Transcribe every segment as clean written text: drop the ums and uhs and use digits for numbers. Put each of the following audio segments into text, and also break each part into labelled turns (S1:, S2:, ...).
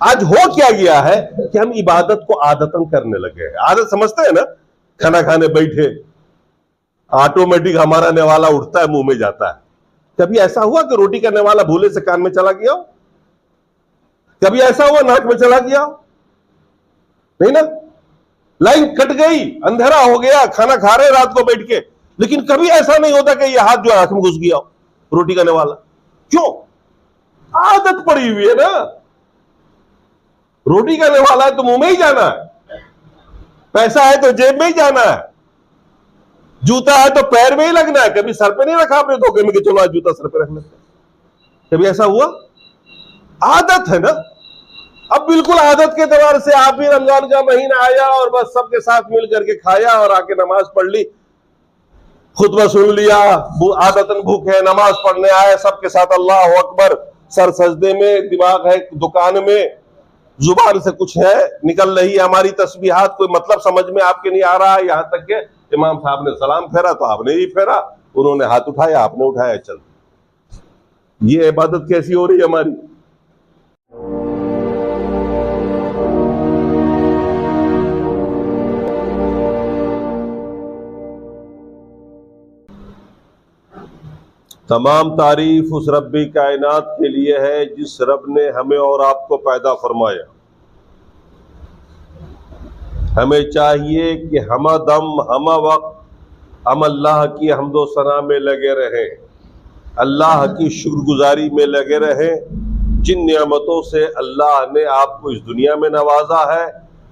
S1: आज हो क्या गया है कि हम इबादत को आदतन करने लगे हैं। आदत समझते हैं ना, खाना खाने बैठे ऑटोमेटिक हमारा नेवाला उठता है, मुंह में जाता है। कभी ऐसा हुआ कि रोटी का नेवाला भूले से कान में चला गया हो? कभी ऐसा हुआ नाक में चला गया हो? नहीं ना। लाइन कट गई, अंधेरा हो गया, खाना खा रहे रात को बैठ के, लेकिन कभी ऐसा नहीं होता कि यह हाथ जो आंख में घुस गया हो रोटी करने वाला। क्यों? आदत पड़ी हुई है ना। रोटी करने वाला है तो मुंह में ही जाना है, पैसा है तो जेब में ही जाना है, जूता है तो पैर में ही लगना है। कभी सर पे नहीं रखा आपने धोखे में कि चलो आज जूता सर पे रख लेते? कभी ऐसा हुआ? आदत है ना। अब बिल्कुल आदत के तौर से आप भी रमजान का महीना आया और बस सबके साथ मिल करके खाया और आके नमाज पढ़ ली, खुतबा सुन लिया, आदतन भूखे नमाज पढ़ने आए सबके साथ, अल्लाह अकबर, सर सजदे में, दिमाग है दुकान में, जुबान से कुछ है निकल रही है हमारी तस्बीहात, कोई मतलब समझ में आपके नहीं आ रहा है। यहां तक के इमाम साहब ने सलाम फेरा तो आपने ही फेरा, उन्होंने हाथ उठाया आपने उठाया, चल। ये इबादत कैसी हो रही है हमारी? तमाम तारीफ उस रब्बी कायनात के लिए है जिस रब ने हमें और आपको पैदा फरमाया। हमें चाहिए कि हम दम हम वक्त हम अल्लाह की हम्दो सना में लगे रहें, अल्लाह की शुक्रगुजारी में लगे रहें। जिन नेमतों से अल्लाह ने आपको इस दुनिया में नवाजा है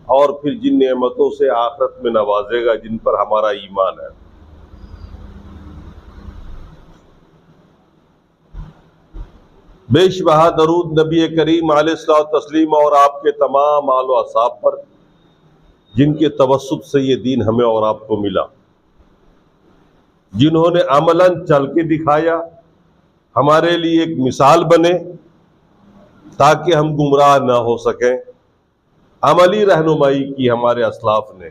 S1: और फिर जिन नेमतों से आखिरत में नवाजेगा, जिन पर हमारा ईमान है। बेशबहा दरूद नबी करीम अलैहिस्सलातु तस्लीम और आपके तमाम आलो असहाब पर, जिनके तवस्सुत से ये दीन हमें और आपको मिला, जिन्होंने अमलन चल के दिखाया, हमारे लिए एक मिसाल बने ताकि हम गुमराह ना हो सकें। अमली रहनुमाई की हमारे असलाफ ने।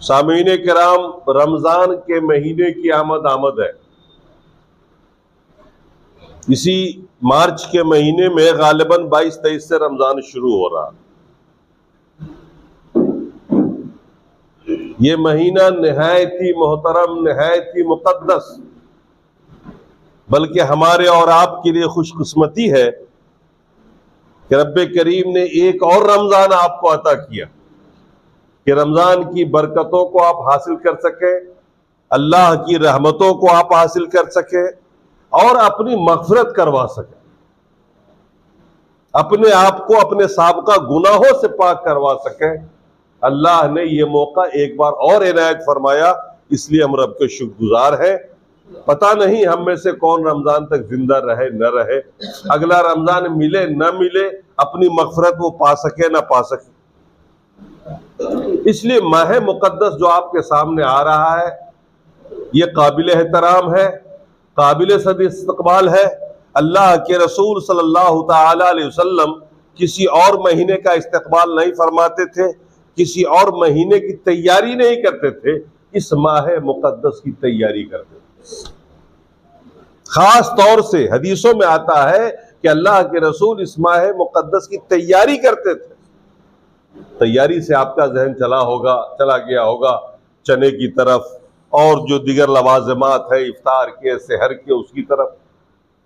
S1: सामीने किराम, रमजान के महीने की आमद है। इसी मार्च के महीने में गालिबन 22-23 से रमजान शुरू हो रहा। ये महीना निहायत ही मोहतरम, निहायत ही मुकद्दस, बल्कि हमारे और आपके लिए खुशकिस्मती है कि रब्बे करीम ने एक और रमजान आपको अता किया कि रमजान की बरकतों को आप हासिल कर सके, अल्लाह की रहमतों को आप हासिल कर सके और अपनी मग़फ़िरत करवा सके, अपने आप को अपने साबका गुनाहों से पाक करवा सके। अल्लाह ने यह मौका एक बार और इनायत फरमाया, इसलिए हम रब के शुक्रगुजार हैं। पता नहीं हम में से कौन रमजान तक जिंदा रहे न रहे, अगला रमजान मिले न मिले, अपनी मग़फ़िरत वो पा सके न पा सके। इसलिए माह मुक़द्दस जो आपके सामने आ रहा है, ये काबिल एहतराम है, काबिल सद इस्तक़बाल है। अल्लाह के रसूल सल्लल्लाहु तआला अलैहि वसल्लम किसी और महीने का इस्तक़बाल नहीं फरमाते थे, किसी और महीने की तैयारी नहीं करते थे, इस माह मुक़द्दस की तैयारी करते थे। खास तौर से हदीसों में आता है कि अल्लाह के रसूल इस माह मुक़द्दस की तैयारी करते थे। तैयारी से आपका जहन चला गया होगा चने की तरफ और जो दिगर लवाज़िमात है इफ्तार के, सहर के, उसकी तरफ।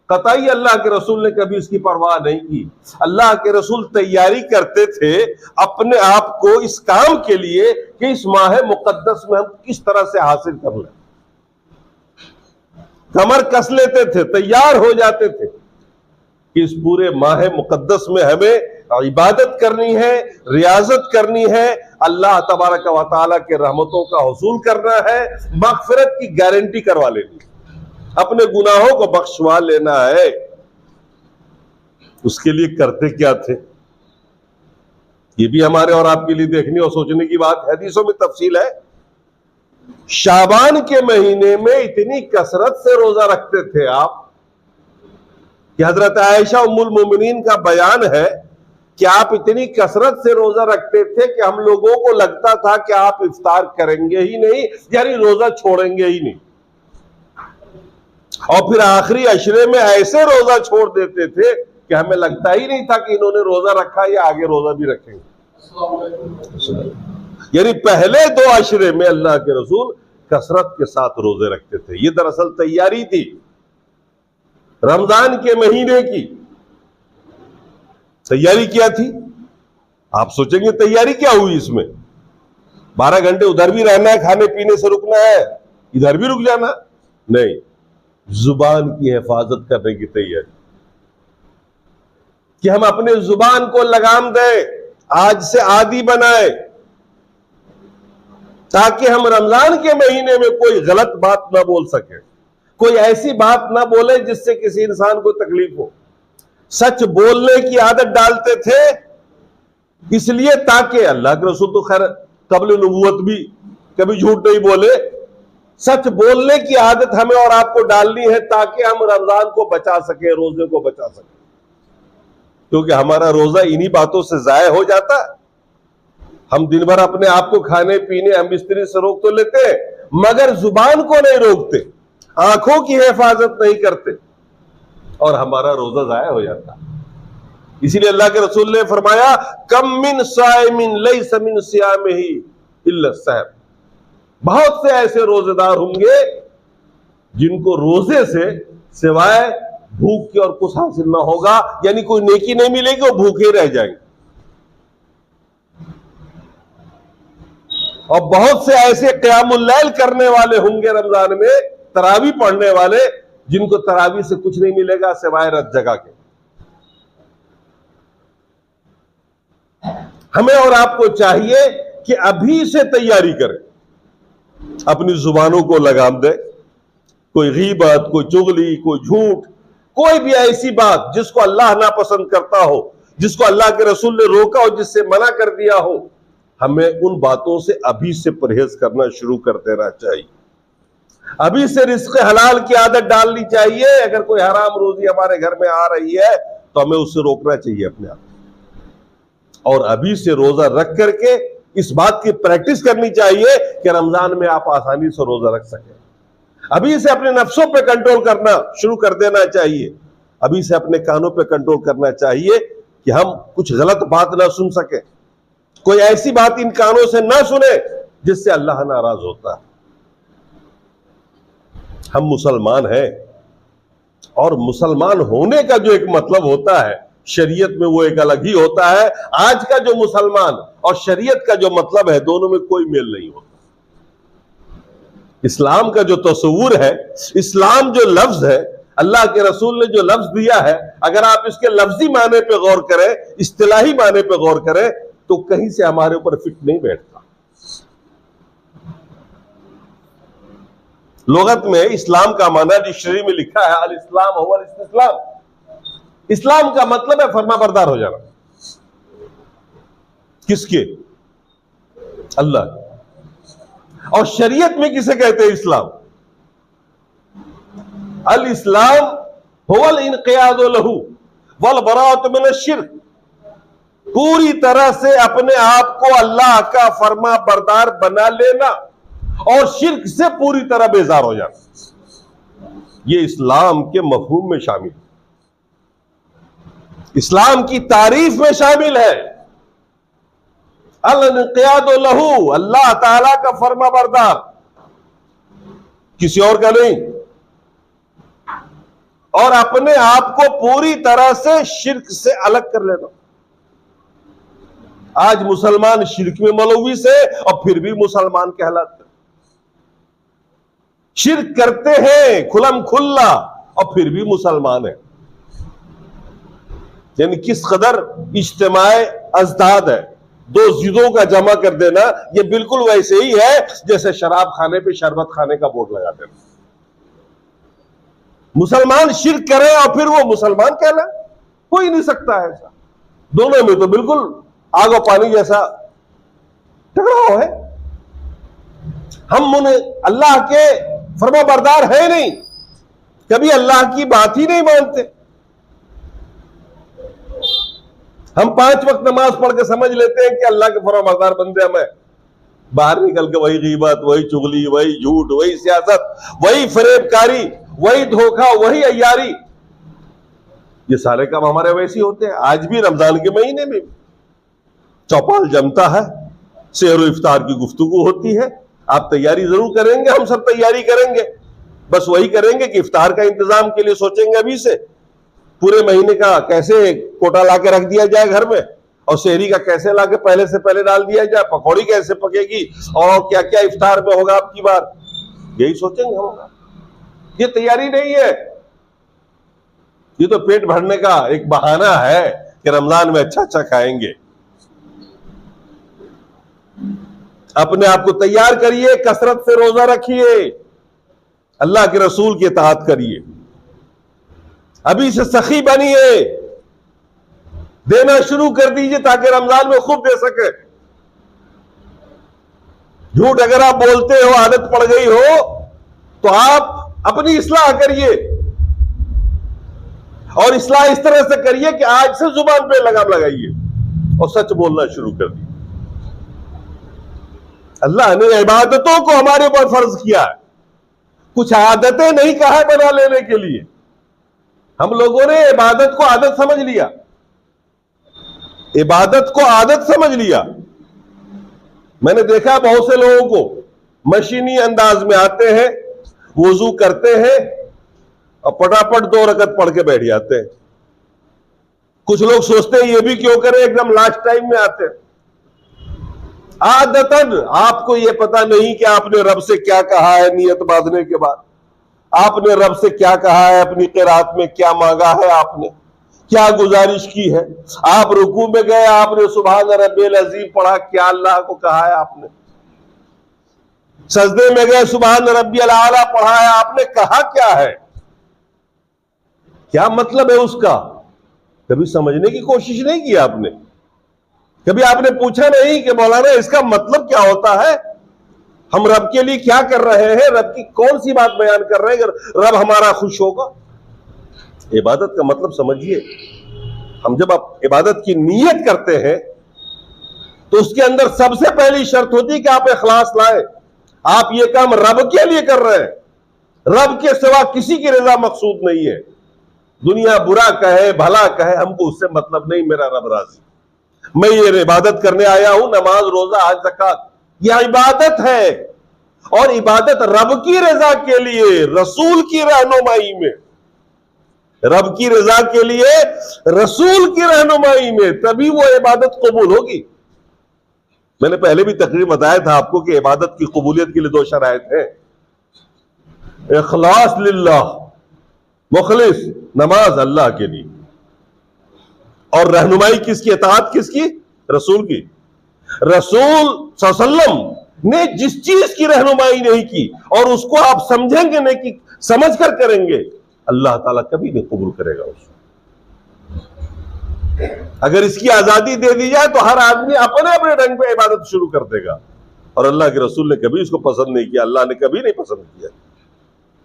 S1: कतई अल्लाह के रसूल ने कभी इसकी परवाह नहीं की। अल्लाह के रसूल तैयारी करते थे अपने आप को इस काम के लिए कि इस माह मुक़द्दस में हम किस तरह से हासिल कर लें। कमर कस लेते थे, तैयार हो जाते थे कि इस पूरे माह मुक़द्दस में हमें इबादत करनी है, रियाजत करनी है, अल्लाह तबारक व तआला के रहमतों का हुसूल करना है, मग़फ़िरत की गारंटी करवा लेनी, अपने गुनाहों को बख्शवा लेना है। उसके लिए करते क्या थे, ये भी हमारे और आपके लिए देखने और सोचने की बात है। हदीसों में तफसील है। शाबान के महीने में इतनी कसरत से रोजा रखते थे आप कि हजरत आयशा उम्मुल मोमिनीन का बयान है कि आप इतनी कसरत से रोजा रखते थे कि हम लोगों को लगता था कि आप इफ्तार करेंगे ही नहीं, यानी रोजा छोड़ेंगे ही नहीं। और फिर आखिरी अशरे में ऐसे रोजा छोड़ देते थे कि हमें लगता ही नहीं था कि इन्होंने रोजा रखा या आगे रोजा भी रखेंगे। यानी पहले 2 अशरे में अल्लाह के रसूल कसरत के साथ रोजे रखते थे। ये दरअसल तैयारी थी रमजान के महीने की। तैयारी क्या थी? आप सोचेंगे तैयारी क्या हुई इसमें? 12 घंटे उधर भी रहना है, खाने पीने से रुकना है, इधर भी रुक जाना? नहीं, जुबान की हिफाजत करने की तैयारी कि हम अपने जुबान को लगाम दें, आज से आदी बनाए, ताकि हम रमजान के महीने में कोई गलत बात ना बोल सके, कोई ऐसी बात ना बोले जिससे किसी इंसान को तकलीफ हो। सच बोलने की आदत डालते थे इसलिए ताकि अल्लाह के रसूल तो खैर कब्ल नबूवत भी कभी झूठ नहीं बोले। सच बोलने की आदत हमें और आपको डालनी है ताकि हम रमजान को बचा सके, रोजे को बचा सके, क्योंकि हमारा रोजा इन्हीं बातों से जाया हो जाता है। हम दिन भर अपने आप को खाने पीने हम बिस्तरी से रोक तो लेते हैं, मगर जुबान को नहीं रोकते, आंखों की हिफाजत नहीं करते, और हमारा रोजा जाया हो जाता। इसीलिए अल्लाह के रसूल ने फरमाया, कम मिन साइमिन लैसा मिन सियामिही इल्ला सहर। बहुत से ऐसे रोजेदार होंगे जिनको रोजे से सिवाय भूख के और कुछ हासिल ना होगा, यानी कोई नेकी नहीं मिलेगी, वो भूखे रह जाएंगे। और बहुत से ऐसे क़यामुल लैल करने वाले होंगे रमजान में, तरावी पढ़ने वाले, जिनको तरावी से कुछ नहीं मिलेगा सिवाय रात जगा के। हमें और आपको चाहिए कि अभी से तैयारी करें, अपनी जुबानों को लगाम दे। कोई गीबत, कोई चुगली, कोई झूठ, कोई भी ऐसी बात जिसको अल्लाह नापसंद करता हो, जिसको अल्लाह के रसूल ने रोका हो, जिससे मना कर दिया हो, हमें उन बातों से अभी से परहेज करना शुरू कर देना चाहिए। अभी से रिस्क हलाल की आदत डालनी चाहिए। अगर कोई हराम रोजी हमारे घर में आ रही है तो हमें उससे रोकना चाहिए अपने आप, और अभी से रोजा रख करके इस बात की प्रैक्टिस करनी चाहिए कि रमजान में आप आसानी से रोजा रख सकें। अभी से अपने नफ्सों पे कंट्रोल करना शुरू कर देना चाहिए। अभी से अपने कानों पे कंट्रोल करना चाहिए कि हम कुछ गलत बात ना सुन सके, कोई ऐसी बात इन कानों से ना सुने जिससे अल्लाह नाराज होता है। हम मुसलमान हैं, और मुसलमान होने का जो एक मतलब होता है शरीयत में, वो एक अलग ही होता है। आज का जो मुसलमान और शरीयत का जो मतलब है, दोनों में कोई मेल नहीं होता। इस्लाम का जो तस्वुर है, इस्लाम जो लफ्ज है, अल्लाह के रसूल ने जो लफ्ज दिया है, अगर आप इसके लफ्जी माने पे गौर करें, इस्तिलाही माने पे गौर करें, तो कहीं से हमारे ऊपर फिट नहीं बैठता। लुगत में इस्लाम का माना डिक्शनरी में लिखा है, अल इस्लाम हुवल इस्तिस्लाम। इस्लाम का मतलब है फरमाबरदार हो जाना। किसके? अल्लाह। और शरीयत में किसे कहते हैं इस्लाम? अल इस्लाम हुवल इनक़ियादु लहू वल बराअतु मिनश शिर्क। पूरी तरह से अपने आप को अल्लाह का फर्मा बरदार बना लेना और शिर्क से पूरी तरह बेजार हो जाना, ये इस्लाम के मफ़हूम में शामिल, इस्लाम की तारीफ में शामिल है। अल-इनक़ियादु लहू, अल्लाह ताला का फर्मा बरदार, किसी और का नहीं, और अपने आप को पूरी तरह से शिर्क से अलग कर लेना। आज मुसलमान शिर्क में मुलव्विस है और फिर भी मुसलमान कहलाते हैं। शिर्क करते हैं खुलम खुल्ला और फिर भी मुसलमान है। यानी किस कदर इज्तिमाए अज़दाद है, दो जिदों का जमा कर देना। यह बिल्कुल वैसे ही है जैसे शराब खाने पे शरबत खाने का बोर्ड लगा देना। मुसलमान शिर्क करे और फिर वो मुसलमान कहला, हो ही नहीं सकता है ऐसा। दोनों में तो बिल्कुल आग और पानी जैसा टकराव है। हम उन्हें अल्लाह के फरमाबरदार है नहीं, कभी अल्लाह की बात ही नहीं मानते। हम 5 वक्त नमाज पढ़ के समझ लेते हैं कि अल्लाह के फरमाबरदार बंदे हमें, बाहर निकल के वही गीबत, वही चुगली, वही झूठ, वही सियासत, वही फरेबकारी, वही धोखा, वही अय्यारी, ये सारे काम हमारे वैसे ही होते हैं। आज भी रमजान के महीने में चौपाल जमता है, सेहर इफ्तार की गुफ्तगू होती है। आप तैयारी जरूर करेंगे, हम सब तैयारी करेंगे, बस वही करेंगे कि इफ्तार का इंतजाम के लिए सोचेंगे अभी से, पूरे महीने का कैसे कोटा ला के रख दिया जाए घर में, और शहरी का कैसे ला के पहले से पहले डाल दिया जाए, पकौड़ी कैसे पकेगी, और क्या क्या इफ्तार में होगा आपकी बार, यही सोचेंगे हम। ये तैयारी नहीं है, ये तो पेट भरने का एक बहाना है कि रमजान में अच्छा अच्छा खाएंगे। अपने आप को तैयार करिए, कसरत से रोजा रखिए, अल्लाह के रसूल की इताअत करिए, अभी से सखी बनिए, देना शुरू कर दीजिए ताकि रमजान में खूब दे सके। झूठ अगर आप बोलते हो, आदत पड़ गई हो, तो आप अपनी इस्लाह करिए, और इस्लाह इस तरह से करिए कि आज से जुबान पे लगाम लगाइए और सच बोलना शुरू कर दीजिए। अल्लाह ने इबादतों को हमारे ऊपर फर्ज किया है, कुछ आदतें नहीं कहा है बना लेने के लिए। हम लोगों ने इबादत को आदत समझ लिया, इबादत को आदत समझ लिया। मैंने देखा बहुत से लोगों को मशीनी अंदाज में आते हैं, वुजू करते हैं और फटाफट 2 रकत पढ़ के बैठ जाते हैं। कुछ लोग सोचते हैं ये भी क्यों करें, एकदम लास्ट टाइम में आते हैं। आदतन आपको यह पता नहीं कि आपने रब से क्या कहा है नियत बांधने के बाद, आपने रब से क्या कहा है, अपनी क़िरात में क्या मांगा है, आपने क्या गुजारिश की है। आप रुकू में गए, आपने सुभान रब्बिल अज़ीम पढ़ा, क्या अल्लाह को कहा है आपने। सजदे में गए, सुभान रब्बिल आला पढ़ा है, आपने कहा क्या है, क्या मतलब है उसका, कभी समझने की कोशिश नहीं की आपने। कभी आपने पूछा नहीं कि मौलाना इसका मतलब क्या होता है, हम रब के लिए क्या कर रहे हैं, रब की कौन सी बात बयान कर रहे हैं, रब हमारा खुश होगा। इबादत का मतलब समझिए। हम जब आप इबादत की नीयत करते हैं तो उसके अंदर सबसे पहली शर्त होती है कि आप इखलास लाए, आप ये काम रब के लिए कर रहे हैं, रब के सिवा किसी की रजा मकसूद नहीं है। दुनिया बुरा कहे भला कहे, हमको उससे मतलब नहीं, मेरा रब राजी। मैं ये इबादत करने आया हूं, नमाज रोजा हज ज़कात, यह इबादत है, और इबादत रब की रजा के लिए, रसूल की रहनुमाई में, रब की रजा के लिए रसूल की रहनुमाई में, तभी वो इबादत कबूल होगी। मैंने पहले भी तकरीर बताया था आपको कि इबादत की कबूलियत के लिए 2 शराइत है, इखलास लिल्लाह, मुखलिस, नमाज अल्लाह के लिए, और रहनुमाई किसकी, इताअत किसकी, रसूल की। रसूल सल्लल्लाहु ने जिस चीज की रहनुमाई नहीं की और उसको आप समझेंगे नहीं कि समझ कर करेंगे, अल्लाह ताला कभी नहीं कबूल करेगा उसको। अगर इसकी आजादी दे दी जाए तो हर आदमी अपने अपने ढंग पे इबादत शुरू कर देगा, और अल्लाह के रसूल ने कभी इसको पसंद नहीं किया, अल्लाह ने कभी नहीं पसंद किया।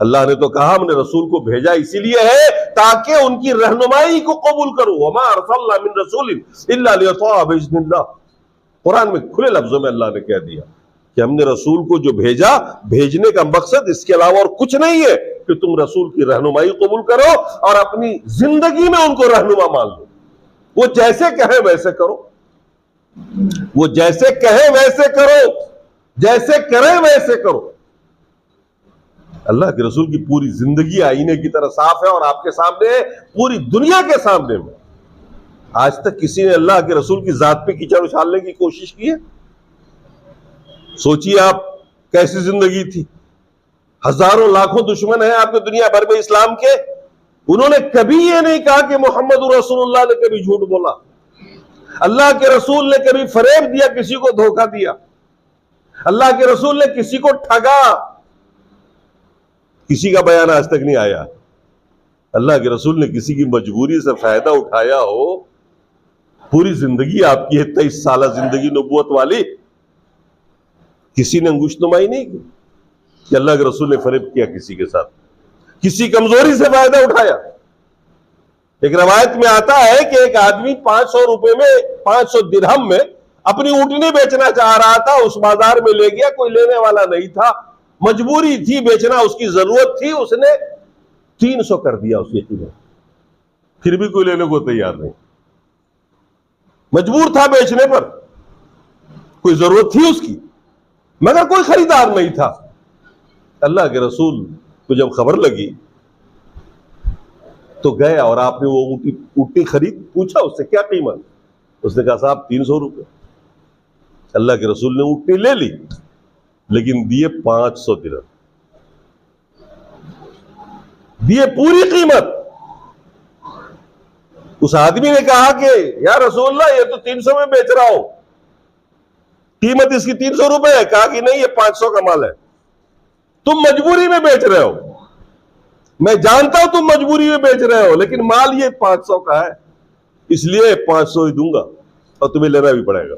S1: अल्लाह ने तो कहा हमने रसूल को भेजा इसीलिए है ताकि उनकी रहनुमाई को कबूल करो। वमा अरसलना मिन रसूलिन इल्ला लियुता बिइज़्निल्लाह। कुरान में खुले लफ्जों में अल्लाह ने कह दिया कि हमने रसूल को जो भेजा, भेजने का मकसद इसके अलावा और कुछ नहीं है कि तुम रसूल की रहनुमाई कबूल करो और अपनी जिंदगी में उनको रहनुमा मान लो। वो जैसे कहे वैसे करो, वो जैसे कहे वैसे करो, जैसे करे वैसे करो। अल्लाह के रसूल की पूरी जिंदगी आईने की तरह साफ है और आपके सामने, पूरी दुनिया के सामने में। आज तक किसी ने अल्लाह के रसूल की जात पे कीचड़ उछालने की कोशिश की है? सोचिए आप कैसी जिंदगी थी। हजारों लाखों दुश्मन हैं आपके दुनिया भर में इस्लाम के, उन्होंने कभी ये नहीं कहा कि मोहम्मद रसूलुल्लाह ने कभी झूठ बोला, अल्लाह के रसूल ने कभी फरेब दिया, किसी को धोखा दिया, अल्लाह के रसूल ने किसी को ठगा, किसी का बयान आज तक नहीं आया। अल्लाह के रसूल ने किसी की मजबूरी से फायदा उठाया हो? पूरी जिंदगी आपकी है 23 साल जिंदगी नबूवत वाली, किसी ने अंगुशनुमाई नहीं की कि अल्लाह के रसूल ने फरेब किया किसी के साथ, किसी कमजोरी से फायदा उठाया। एक रवायत में आता है कि एक आदमी 500 रुपए में, 500 दिरहम में अपनी ऊँटनी बेचना चाह रहा था, उस बाजार में ले गया, कोई लेने वाला नहीं था, मजबूरी थी बेचना, उसकी जरूरत थी, उसने 300 कर दिया उसकी कीमत, फिर भी कोई लेने को तैयार नहीं, मजबूर था बेचने पर, कोई जरूरत थी उसकी, मगर कोई खरीदार नहीं था। अल्लाह के रसूल को जब खबर लगी तो गया और आपने वो ऊँटनी खरीद, पूछा उससे क्या कीमत, उसने कहा साहब 300 रुपये। अल्लाह के रसूल ने ऊँटनी ले ली, लेकिन दिए 500 दिरहम, दिए पूरी कीमत। उस आदमी ने कहा कि या रसूलल्लाह ये तो 300 में बेच रहा हूं, कीमत इसकी 300 रुपए है। कहा कि नहीं, ये 500 का माल है, तुम मजबूरी में बेच रहे हो, मैं जानता हूं तुम मजबूरी में बेच रहे हो, लेकिन माल ये 500 का है, इसलिए 500 ही दूंगा और तुम्हें लेना भी पड़ेगा।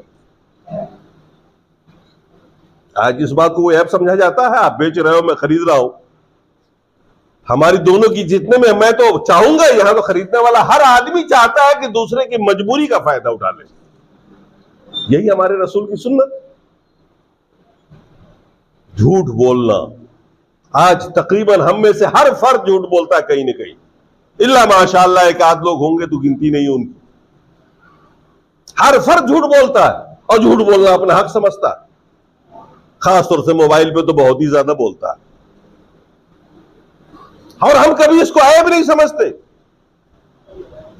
S1: आज इस बात को वो ऐप समझा जाता है, आप बेच रहे हो मैं खरीद रहा हूं, हमारी दोनों की जितने में, मैं तो चाहूंगा, यहां तो खरीदने वाला हर आदमी चाहता है कि दूसरे की मजबूरी का फायदा उठा ले, यही हमारे रसूल की सुन्नत। झूठ बोलना, आज तकरीबन हम में से हर फर्द झूठ बोलता है कहीं ना कहीं, इल्ला माशाअल्लाह एक आध लोग होंगे तो गिनती नहीं उनकी, हर फर्द झूठ बोलता है और झूठ बोलना अपना हक समझता है, खासतौर से मोबाइल पे तो बहुत ही ज्यादा बोलता है, और हम कभी इसको ऐब नहीं समझते,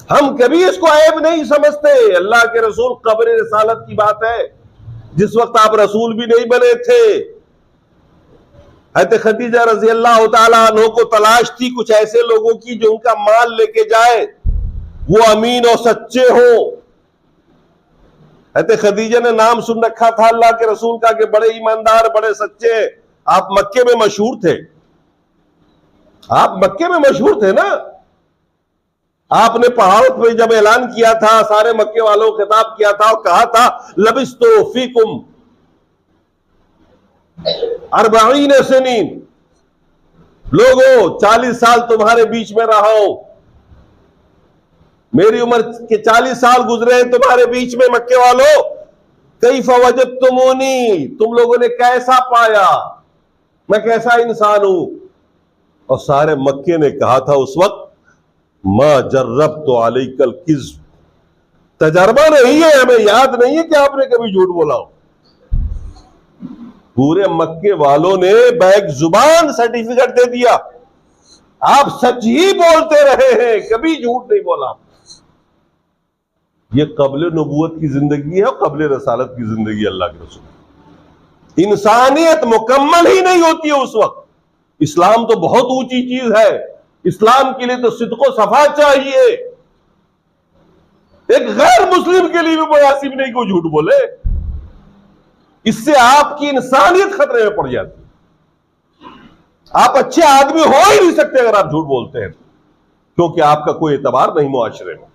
S1: हम कभी इसको ऐब नहीं समझते। अल्लाह के रसूल, कब्र रिसालत की बात है, जिस वक्त आप रसूल भी नहीं बने थे, हज़रत खदीजा रज़ी अल्लाह ताला अन्हा को तलाश थी कुछ ऐसे लोगों की जो उनका माल लेके जाए, वो अमीन और सच्चे हो। हज़रत खदीजा ने नाम सुन रखा था अल्लाह के रसूल का कि बड़े ईमानदार, बड़े सच्चे, आप मक्के में मशहूर थे, आप मक्के में मशहूर थे ना, आपने पहाड़ों पे जब ऐलान किया था, सारे मक्के वालों को खिताब किया था और कहा था लबिस्तु फीकुम 40 सनीन, लोगों 40 साल तुम्हारे बीच में रहा हूं, मेरी उम्र के 40 साल गुजरे हैं तुम्हारे बीच में, मक्के वालों कैफ़ वजदतुमूनी, तुम लोगों ने कैसा पाया, मैं कैसा इंसान हूं। और सारे मक्के ने कहा था उस वक्त, मा जर्रबतु अलैकल किज़्ब, तजर्बा नहीं है, हमें याद नहीं है कि आपने कभी झूठ बोला हो। पूरे मक्के वालों ने बैक जुबान सर्टिफिकेट दे दिया, आप सच ही बोलते रहे हैं, कभी झूठ नहीं बोला। ये कब्ल नबूवत की जिंदगी है और कब्ल रसालत की जिंदगी। अल्लाह के रसूल, इंसानियत मुकम्मल ही नहीं होती है उस वक्त। इस्लाम तो बहुत ऊंची चीज है, इस्लाम के लिए तो सिद्को सफा चाहिए, एक गैर मुस्लिम के लिए भी मुनासिब नहीं को झूठ बोले, इससे आपकी इंसानियत खतरे में पड़ जाती है। आप अच्छे आदमी हो ही नहीं सकते अगर आप झूठ बोलते हैं, क्योंकि आपका कोई एतबार नहीं मुआशरे में।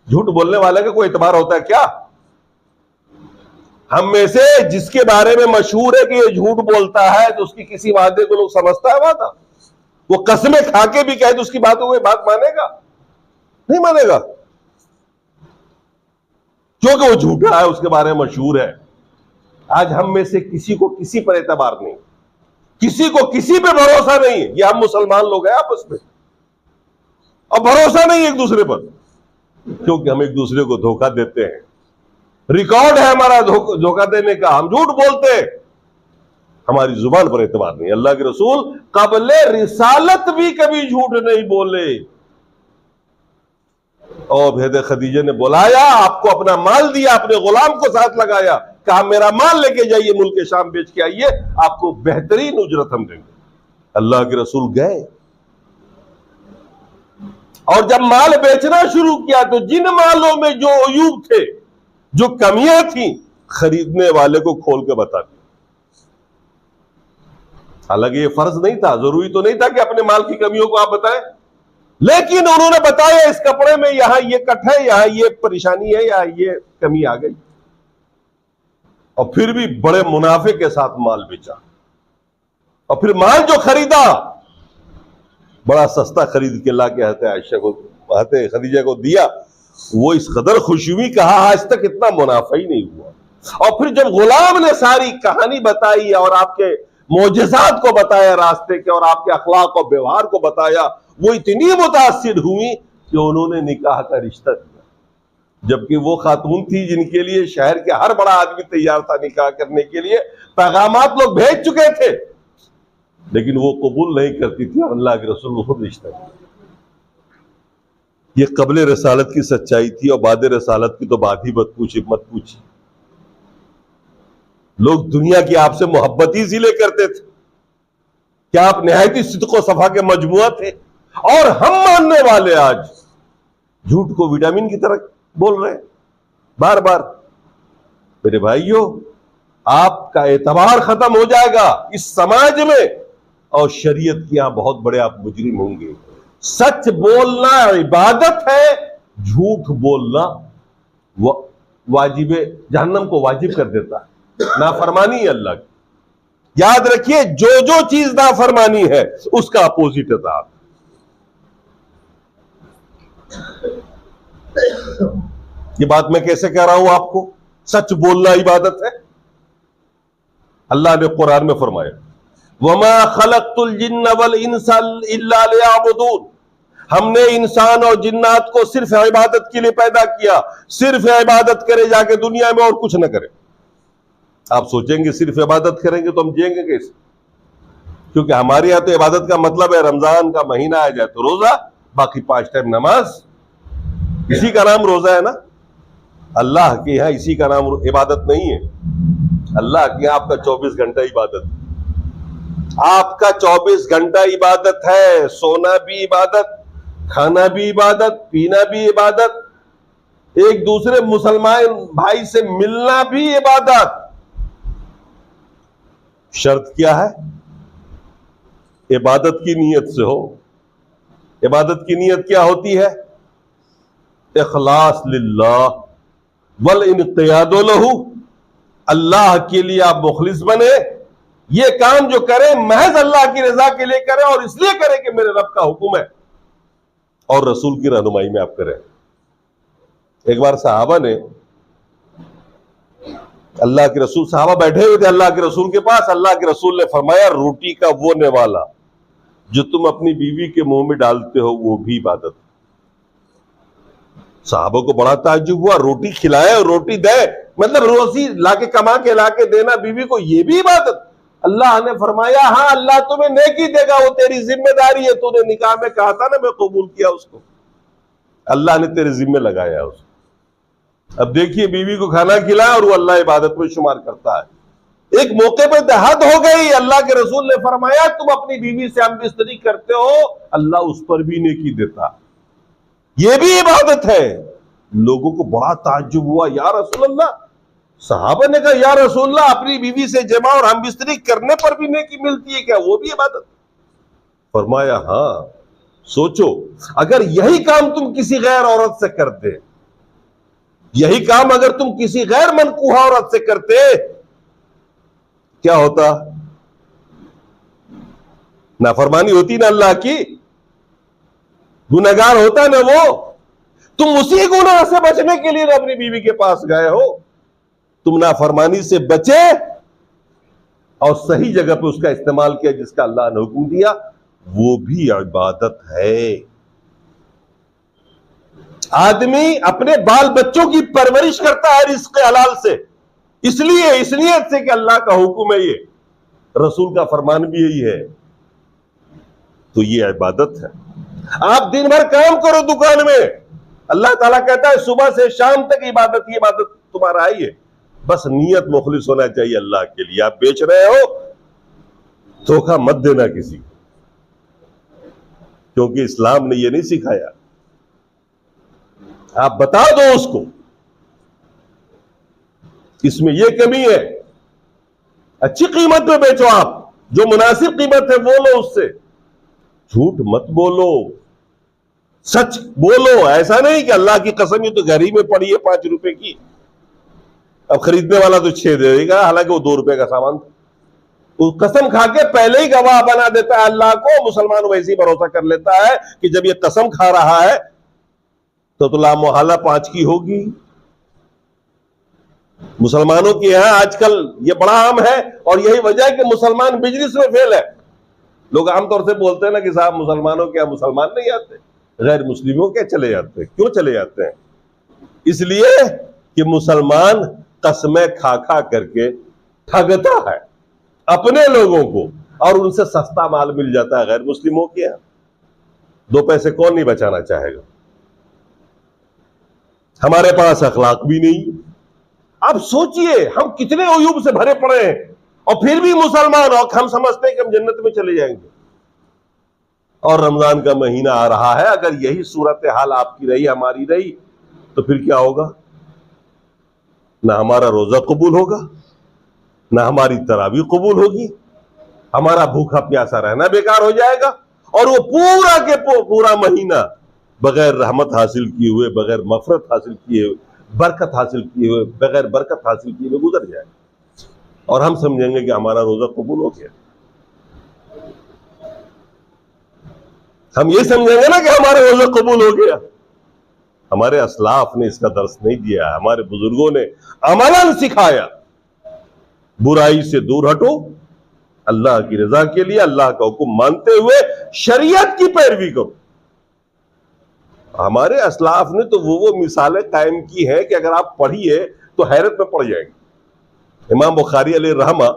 S1: झूठ बोलने वाले का कोई एतबार होता है क्या? हम में से जिसके बारे में मशहूर है कि ये झूठ बोलता है, तो उसकी किसी वादे को लोग समझता है वादा, वो कसमें खा के भी कहे तो उसकी बातों को बात मानेगा? नहीं मानेगा, क्योंकि वो झूठा है, उसके बारे में मशहूर है। आज हम में से किसी को किसी पर एतबार नहीं, किसी को किसी पे भरोसा नहीं है। ये हम मुसलमान लोग हैं आपस में, और भरोसा नहीं एक दूसरे पर, क्योंकि हम एक दूसरे को धोखा देते हैं। रिकॉर्ड है हमारा धोखा देने का, हम झूठ बोलते हैं, हमारी जुबान पर एतबार नहीं। अल्लाह के रसूल कब्ले रिसालत भी कभी झूठ नहीं बोले। और हज़रत खदीजा ने बुलाया, आपको अपना माल दिया, अपने गुलाम को साथ लगाया, कहा मेरा माल लेके जाइए, मुल्क शाम बेच के आइए, आपको बेहतरीन उजरत हम देंगे। अल्लाह के रसूल गए और जब माल बेचना शुरू किया तो जिन मालों में जो अयूब थे, जो कमियां थी, खरीदने वाले को खोल के बता दी। हालांकि ये फर्ज नहीं था, जरूरी तो नहीं था कि अपने माल की कमियों को आप बताएं, लेकिन उन्होंने बताया इस कपड़े में यहां ये कट है, यहां ये परेशानी है, यहां ये कमी आ गई, और फिर भी बड़े मुनाफे के साथ माल बेचा। और फिर माल जो खरीदा बड़ा सस्ता खरीद के ला के हज़रत खदीजा को दिया। वो इस कदर खुश हुई, कहा आज तक इतना मुनाफा ही नहीं हुआ। और फिर जब गुलाम ने सारी कहानी बताई और आपके मोजज़ात को बताया रास्ते के, और आपके अखलाक और व्यवहार को बताया, वो इतनी मुतासिर हुई कि उन्होंने निकाह का रिश्ता दिया, जबकि वो खातून थी जिनके लिए शहर के हर बड़ा आदमी तैयार था निकाह करने के लिए, पैगामात लोग भेज चुके थे, लेकिन वो कबूल नहीं करती थी। अल्लाह के रसूल ने खुद रिश्ता दिया। ये कबले रसालत की सच्चाई थी, और बाद रसालत की तो बात ही मत पूछी। लोग दुनिया की आपसे मोहब्बत ही इसीलिए करते थे कि आप निहायती सिद्क़ व सफा के मजमुआ थे, और हम मानने वाले आज झूठ को विटामिन की तरह बोल रहे हैं बार बार। मेरे भाइयों, आपका एतबार खत्म हो जाएगा इस समाज में, और शरीयत के यहां बहुत बड़े आप मुजरिम होंगे। सच बोलना इबादत है, झूठ बोलना वाजिब जहन्नम को वाजिब कर देता है, नाफरमानी है अल्लाह की। याद रखिए, जो जो चीज नाफरमानी है उसका अपोजिट है साहब। ये बात मैं कैसे कह रहा हूं आपको? सच बोलना इबादत है। अल्लाह ने कुरान में फरमाया, वमा खलक़तुल जिन्न वल इंसा इल्ला लियअबुदून, हमने इंसान और जिन्नात को सिर्फ इबादत के लिए पैदा किया। सिर्फ इबादत करे जाके दुनिया में, और कुछ न करे। आप सोचेंगे सिर्फ इबादत करेंगे तो हम जिएंगे कैसे? क्योंकि हमारे यहां तो इबादत का मतलब है रमजान का महीना आ जाए तो रोजा, बाकी 5 टाइम नमाज, इसी का नाम रोजा है ना। अल्लाह के यहां इसी का नाम इबादत नहीं है। अल्लाह के यहां आपका 24 घंटा इबादत, आपका 24 घंटा इबादत है। सोना भी इबादत, खाना भी इबादत, पीना भी इबादत, एक दूसरे मुसलमान भाई से मिलना भी इबादत। शर्त क्या है? इबादत की नीयत से हो। इबादत की नीयत क्या होती है? इखलास लिल्लाह वल इनक़ियादु लहू, अल्लाह के लिए आप मुखलिस बने। ये काम जो करें महज अल्लाह की रजा के लिए करें, और इसलिए करें कि मेरे रब का हुक्म है और रसूल की रहनुमाई में आप करें। एक बार सहाबा ने, अल्लाह के रसूल, सहाबा बैठे हुए थे अल्लाह के रसूल के पास। अल्लाह के रसूल ने फरमाया, रोटी का वो नेवाला जो तुम अपनी बीवी के मुंह में डालते हो वो भी इबादत। सहाबा को बड़ा ताज्जुब हुआ, रोटी खिलाए और रोटी दे, मतलब रोजी लाके कमा के लाके देना बीवी को, ये भी इबादत। अल्लाह ने फरमाया, हाँ अल्लाह तुम्हें नेकी देगा, वो तेरी जिम्मेदारी है। तूने निकाह में कहा था ना मैं कबूल किया उसको, अल्लाह ने तेरे जिम्मे लगाया उसको। अब देखिए, बीवी को खाना खिलाया और वो अल्लाह इबादत में शुमार करता है। एक मौके पर हद हो गई, अल्लाह के रसूल ने फरमाया, तुम अपनी बीवी से हमबिस्तरी करते हो, अल्लाह उस पर भी नेकी देता, ये भी इबादत है। लोगों को बड़ा ताज्जुब हुआ, या रसूल अल्लाह। सहाबा ने कहा, या रसूल अल्लाह, अपनी बीवी से जमा और हमबिस्तरी करने पर भी नेकी मिलती है क्या? वो भी इबादत? फरमाया, हाँ। सोचो, अगर यही काम तुम किसी गैर औरत से करते, यही काम अगर तुम किसी गैर मनकूहा औरत से करते, क्या होता? नाफरमानी होती ना अल्लाह की, गुनहगार होता ना वो। तुम उसी गुनाह से बचने के लिए अपनी बीवी के पास गए हो। तुम नाफरमानी से बचे और सही जगह पे उसका इस्तेमाल किया जिसका अल्लाह ने हुक्म दिया, वो भी इबादत है। आदमी अपने बाल बच्चों की परवरिश करता है रिज़्क़ हलाल से, इसलिए इस नियत से कि अल्लाह का हुक्म है, ये रसूल का फरमान भी यही है, तो ये इबादत है। आप दिन भर काम करो दुकान में, अल्लाह ताला कहता है सुबह से शाम तक इबादत ही इबादत तुम्हारा है। ये बस नियत मुखलिस होना चाहिए अल्लाह के लिए। आप बेच रहे हो, धोखा मत देना किसी को, क्योंकि इस्लाम ने यह नहीं सिखाया। आप बता दो उसको इसमें यह कमी है, अच्छी कीमत पे बेचो, आप जो मुनासिब कीमत है वो लो उससे। झूठ मत बोलो, सच बोलो। ऐसा नहीं कि अल्लाह की कसम ये तो घर ही में पड़ी है 5 रुपए की, अब खरीदने वाला तो 6 दे देगा, हालांकि वो 2 रुपए का सामान था। वो कसम खा के पहले ही गवाह बना देता है अल्लाह को। मुसलमान वैसे ही भरोसा कर लेता है कि जब ये कसम खा रहा है तो ला मोहल्ला 5 की होगी। मुसलमानों के यहाँ आजकल ये बड़ा आम है, और यही वजह है कि मुसलमान बिजनेस में फेल है। लोग आमतौर से बोलते हैं ना कि साहब मुसलमानों के यहाँ मुसलमान नहीं आते, गैर मुस्लिमों के चले जाते हैं। क्यों चले जाते हैं? इसलिए कि मुसलमान कस्में खा खा करके ठगता है अपने लोगों को, और उनसे सस्ता माल मिल जाता है गैर मुस्लिमों के यहाँ। 2 पैसे कौन नहीं बचाना चाहेगा? हमारे पास अखलाक भी नहीं। अब सोचिए हम कितने अयूब से भरे पड़े हैं, और फिर भी मुसलमान, और हम समझते हैं कि हम जन्नत में चले जाएंगे। और रमजान का महीना आ रहा है, अगर यही सूरत हाल आपकी रही, हमारी रही, तो फिर क्या होगा? ना हमारा रोजा कबूल होगा, ना हमारी तरावी कबूल होगी, हमारा भूखा प्यासा रहना बेकार हो जाएगा, और वो पूरा के पूरा महीना बगैर रहमत हासिल किए हुए, बगैर मफरत हासिल किए हुए, बरकत हासिल किए हुए, बगैर बरकत हासिल किए हुए गुजर जाए, और हम समझेंगे कि हमारा रोजा कबूल हो गया। हम ये समझेंगे ना कि हमारा रोजा कबूल हो गया। हमारे असलाफ ने इसका दर्स नहीं दिया, हमारे बुजुर्गों ने अमलन सिखाया, बुराई से दूर हटो, अल्लाह की रजा के लिए अल्लाह का हुक्म मानते हुए शरीयत की पैरवी करो। हमारे असलाफ ने तो वो मिसालें कायम की हैं कि अगर आप पढ़िए तो हैरत में पड़ जाएंगे। इमाम बुखारी अलैहि रहमा,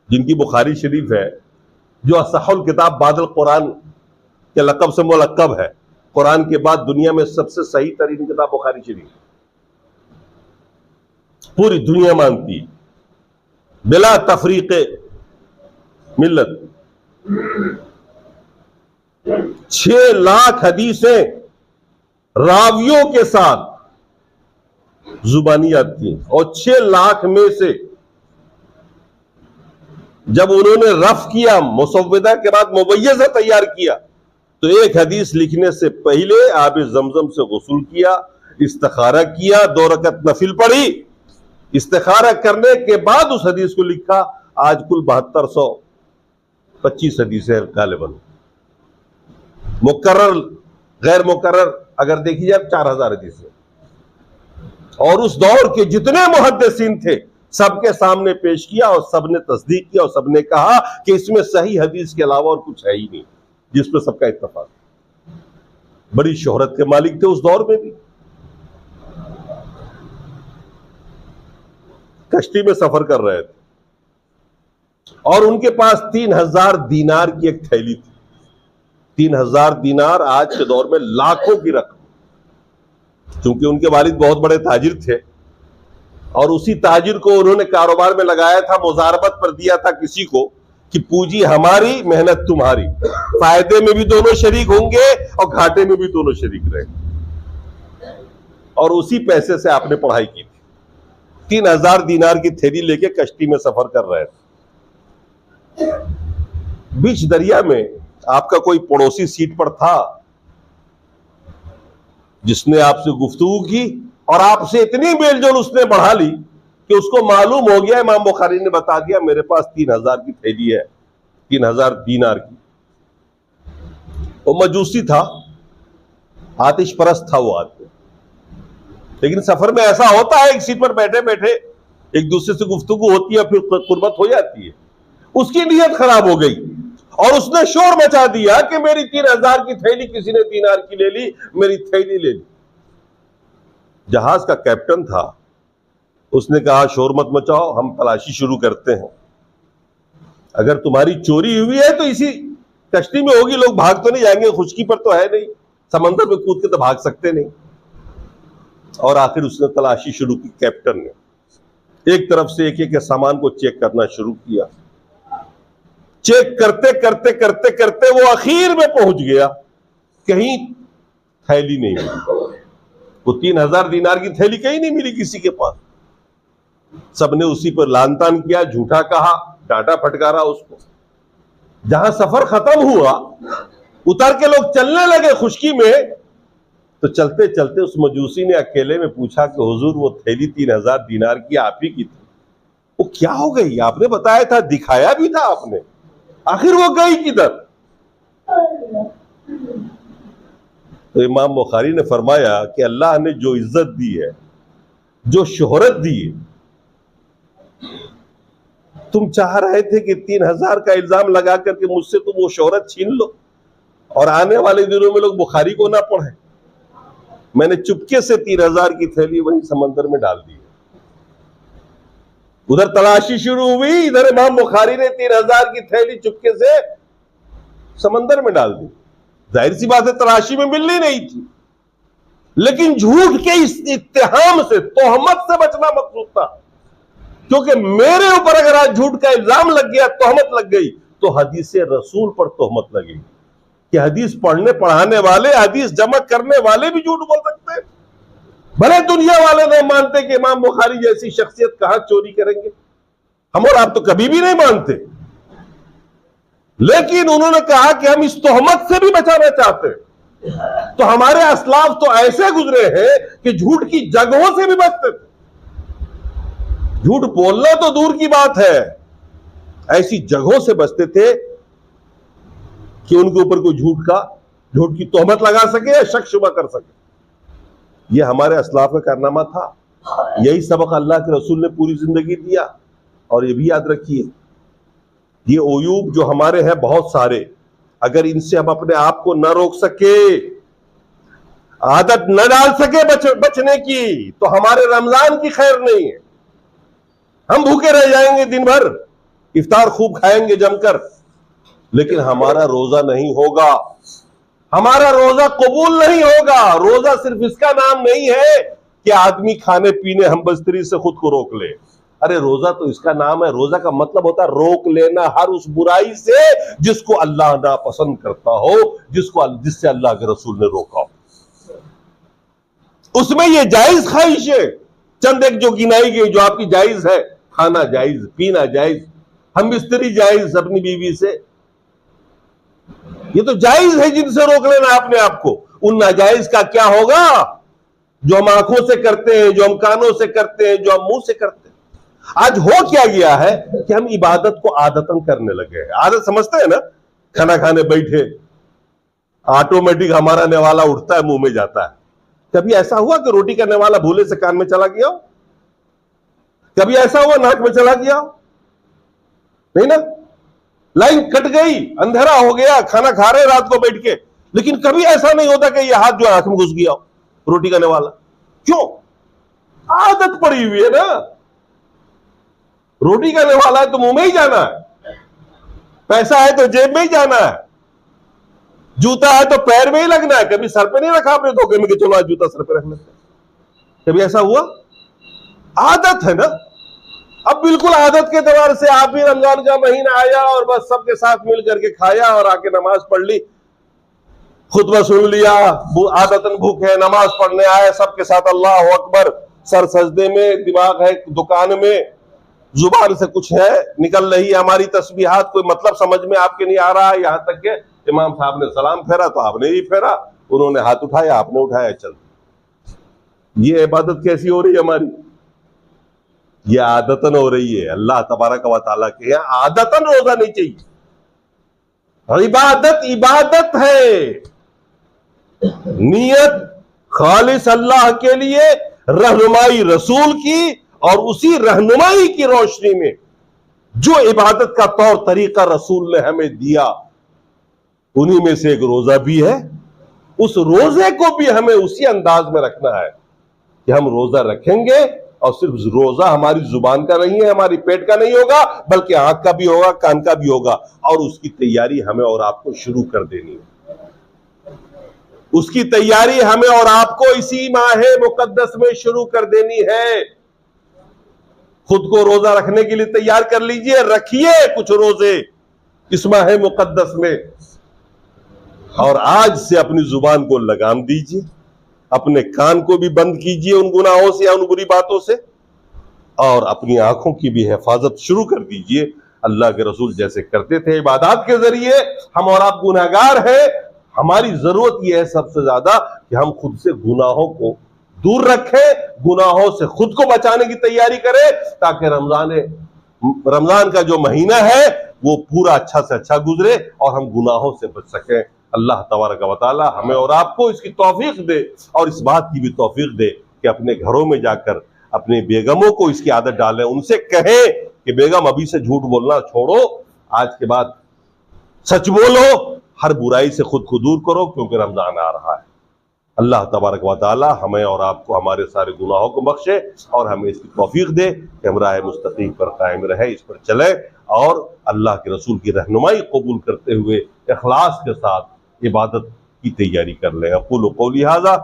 S1: जिनकी बुखारी शरीफ है, जो असहुल किताब बादल कुरान के लक़ब से मुलक़्क़ब है, कुरान के बाद दुनिया में सबसे सही तरीन किताब बुखारी शरीफ, पूरी दुनिया मानती है बिला तफरीक़े मिल्लत। 6 लाख हदीसें रावियों के साथ जुबानी आती हैं, और 6 लाख में से जब उन्होंने रफ किया, मुसव्विदा के बाद मुबय्यज़ा तैयार किया, तो एक हदीस लिखने से पहले आब जमजम से गुस्ल किया, इस्तिखारा किया, 2 रकत नफिल पढ़ी, इस्तिखारा करने के बाद उस हदीस को लिखा। आज कुल 7225 हदीसें गालिबन, मुकर्रर गैर मुकर्रर अगर देखी जाए 4000 हदीसें, और उस दौर के जितने मुहद्दिसीन थे सबके सामने पेश किया, और सबने तस्दीक किया, और सबने कहा कि इसमें सही हदीस के अलावा और कुछ है ही नहीं, जिस पर सबका इत्तफाक। बड़ी शोहरत के मालिक थे उस दौर में भी। कश्ती में सफर कर रहे थे, और उनके पास 3000 दीनार की एक थैली थी। 3000 दीनार आज के दौर में लाखों की रकम। क्योंकि उनके वालिद बहुत बड़े ताजिर थे, और उसी ताजिर को उन्होंने कारोबार में लगाया था, मुजारबत पर दिया था किसी को कि पूंजी हमारी, मेहनत तुम्हारी, फायदे में भी दोनों शरीक होंगे और घाटे में भी दोनों शरीक रहेंगे। और उसी पैसे से आपने पढ़ाई की थी। 3000 दीनार की थैली लेके कश्ती में सफर कर रहे थे। बीच दरिया में आपका कोई पड़ोसी सीट पर था, जिसने आपसे गुफ्तगू की, और आपसे इतनी मेलजोल उसने बढ़ा ली कि उसको मालूम हो गया, इमाम बुखारी ने बता दिया, मेरे पास 3000 की थैली है, 3000 दीनार की। वो मजूसी था, आतिश परस्त था वो आदमी। लेकिन सफर में ऐसा होता है, एक सीट पर बैठे बैठे एक दूसरे से गुफ्तगू होती है, फिर कुर्बत हो जाती है। उसकी नीयत खराब हो गई, और उसने शोर मचा दिया कि मेरी 3000 की थैली किसी ने दीनार की ले ली, मेरी थैली ले ली। जहाज का कैप्टन था, उसने कहा शोर मत मचाओ, हम तलाशी शुरू करते हैं। अगर तुम्हारी चोरी हुई है तो इसी कश्ती में होगी, लोग भाग तो नहीं जाएंगे, खुशकी पर तो है नहीं, समंदर में कूद के तो भाग सकते नहीं। और आखिर उसने तलाशी शुरू की। कैप्टन ने एक तरफ से एक एक सामान को चेक करना शुरू किया। चेक करते करते करते करते वो आखिर में पहुंच गया, कहीं थैली नहीं मिली। वो 3000 दीनार की थैली कहीं नहीं मिली किसी के पास। सबने उसी पर लानतान किया, झूठा कहा, डांटा फटकारा उसको। जहां सफर खत्म हुआ, उतर के लोग चलने लगे खुशकी में, तो चलते चलते उस मजूसी ने अकेले में पूछा कि हुजूर वो थैली 3000 दीनार की आप ही की थी, वो क्या हो गई? आपने बताया था, दिखाया भी था आपने, आखिर वो गई किधर? तो इमाम बुखारी ने फरमाया कि अल्लाह ने जो इज्जत दी है, जो शोहरत दी है, तुम चाह रहे थे कि 3000 का इल्जाम लगा करके मुझसे तुम वो शोहरत छीन लो और आने वाले दिनों में लोग बुखारी को ना पढ़े। मैंने चुपके से 3000 की थैली वही समंदर में डाल दी। उधर तलाशी शुरू हुई, इधर इमाम बुखारी ने 3000 की थैली चुपके से समंदर में डाल दी। जाहिर सी बात है तलाशी में मिलनी नहीं थी, लेकिन झूठ के इस इत्तेहाम से, तोहमत से बचना मकसूद था। क्योंकि मेरे ऊपर अगर आज झूठ का इल्जाम लग गया, तोहमत लग गई, तो हदीस रसूल पर तोहमत लगेगी कि हदीस पढ़ने पढ़ाने वाले, हदीस जमा करने वाले भी झूठ बोल सकते हैं। भले दुनिया वाले नहीं मानते कि इमाम बुखारी जैसी शख्सियत कहां चोरी करेंगे, हम और आप तो कभी भी नहीं मानते, लेकिन उन्होंने कहा कि हम इस तोहमत से भी बचाना चाहते हैं। तो हमारे असलाफ तो ऐसे गुजरे हैं कि झूठ की जगहों से भी बचते थे। झूठ बोलना तो दूर की बात है, ऐसी जगहों से बचते थे कि उनके ऊपर कोई झूठ की तोहमत लगा सके या शक शुबा कर सके। यह हमारे असलाफ का कारनामा था। यही सबक अल्लाह के रसूल ने पूरी जिंदगी दिया। और यह भी याद रखिए, ये ओयूब जो हमारे हैं बहुत सारे, अगर इनसे हम अपने आप को न रोक सके, आदत न डाल सके बचने की, तो हमारे रमजान की खैर नहीं है। हम भूखे रह जाएंगे दिन भर, इफ्तार खूब खाएंगे जमकर, लेकिन हमारा रोजा नहीं होगा, हमारा रोजा कबूल नहीं होगा। रोजा सिर्फ इसका नाम नहीं है कि आदमी खाने पीने हम बस्तरी से खुद को रोक ले। अरे रोजा तो इसका नाम है, रोजा का मतलब होता है रोक लेना हर उस बुराई से जिसको अल्लाह ना पसंद करता हो, जिससे अल्लाह के रसूल ने रोका हो। उसमें ये जायज ख्वाहिश है, चंद एक जो गिनाई गई, जो आपकी जायज है, खाना जायज, पीना जायज, हम बिस्तरी जायज अपनी बीवी से, ये तो जायज है जिनसे रोक लेना अपने आप को। उन नाजायज का क्या होगा जो हम आंखों से करते हैं, जो हम कानों से करते हैं, जो हम मुंह से करते हैं। आज हो क्या गया है कि हम इबादत को आदतन करने लगे हैं। आदत समझते हैं ना, खाना खाने बैठे ऑटोमेटिक हमारा नेवाला उठता है, मुंह में जाता है। कभी ऐसा हुआ कि रोटी का नेवाला भूले से कान में चला गया? कभी ऐसा हुआ नाक में चला गया? नहीं ना। लाइन कट गई, अंधेरा हो गया, खाना खा रहे रात को बैठ के, लेकिन कभी ऐसा नहीं होता कि ये हाथ जो आंख में घुस गया रोटी का नेवाला। क्यों? आदत पड़ी हुई है ना। रोटी का नेवाला है तो मुंह में ही जाना है, पैसा है तो जेब में ही जाना है, जूता है तो पैर में ही लगना है। कभी सर पे नहीं रखा आपने धोखे में कि चलो आज जूता सर पे रख लेते? कभी ऐसा हुआ? आदत है ना। अब बिल्कुल आदत के एतबार से आप भी रमजान का महीना आया और बस सबके साथ मिल करके खाया और आके नमाज पढ़ ली, खुतबा सुन लिया, आदतन भूखे नमाज पढ़ने आए, सबके साथ अल्लाह अकबर, सर सजदे में, दिमाग है दुकान में, जुबान से कुछ है निकल रही है हमारी तस्बीहात, कोई मतलब समझ में आपके नहीं आ रहा है। यहां तक के इमाम साहब ने सलाम फेरा तो आपने ही फेरा, उन्होंने हाथ उठाया आपने उठाया, चल। ये इबादत कैसी हो रही है हमारी? ये आदतन हो रही है। अल्लाह तबारक व तआला के यहाँ आदतन रोजा नहीं चाहिए। और इबादत है, नीयत खालिस अल्लाह के लिए, रहनुमाई रसूल की, और उसी रहनुमाई की रोशनी में जो इबादत का तौर तरीका रसूल ने हमें दिया, उन्हीं में से एक रोजा भी है। उस रोजे को भी हमें उसी अंदाज में रखना है कि हम रोजा रखेंगे, और सिर्फ रोजा हमारी जुबान का नहीं है, हमारी पेट का नहीं होगा, बल्कि आंख का भी होगा, कान का भी होगा। और उसकी तैयारी हमें और आपको शुरू कर देनी है। उसकी तैयारी हमें और आपको इसी माहे मुकद्दस में शुरू कर देनी है। खुद को रोजा रखने के लिए तैयार कर लीजिए, रखिए कुछ रोजे इस माहे मुकद्दस में, और आज से अपनी जुबान को लगाम दीजिए, अपने कान को भी बंद कीजिए उन गुनाहों से या उन बुरी बातों से, और अपनी आंखों की भी हिफाजत शुरू कर दीजिए। अल्लाह के रसूल जैसे करते थे इबादत के जरिए। हम और आप गुनाहगार हैं, हमारी जरूरत यह है सबसे ज्यादा कि हम खुद से गुनाहों को दूर रखें, गुनाहों से खुद को बचाने की तैयारी करें, ताकि रमजान का जो महीना है वो पूरा अच्छा से अच्छा गुजरे और हम गुनाहों से बच सकें। अल्लाह तबारक व तआला हमें और आपको इसकी तौफीक दे, और इस बात की भी तौफीक दे कि अपने घरों में जाकर अपने बेगमों को इसकी आदत डालें, उनसे कहें कि बेगम अभी से झूठ बोलना छोड़ो, आज के बाद सच बोलो, हर बुराई से खुद को दूर करो, क्योंकि रमजान आ रहा है। अल्लाह तबारक व तआला हमें और आपको हमारे सारे गुनाहों को बख्शे और हमें इसकी तौफीक दे कि हम राह मुस्तकीम पर कायम रहे, इस पर चले और अल्लाह के रसूल की रहनुमाई कबूल करते हुए इखलास के साथ इबादत की तैयारी कर लें। अक़ूलु क़ौली हाज़ा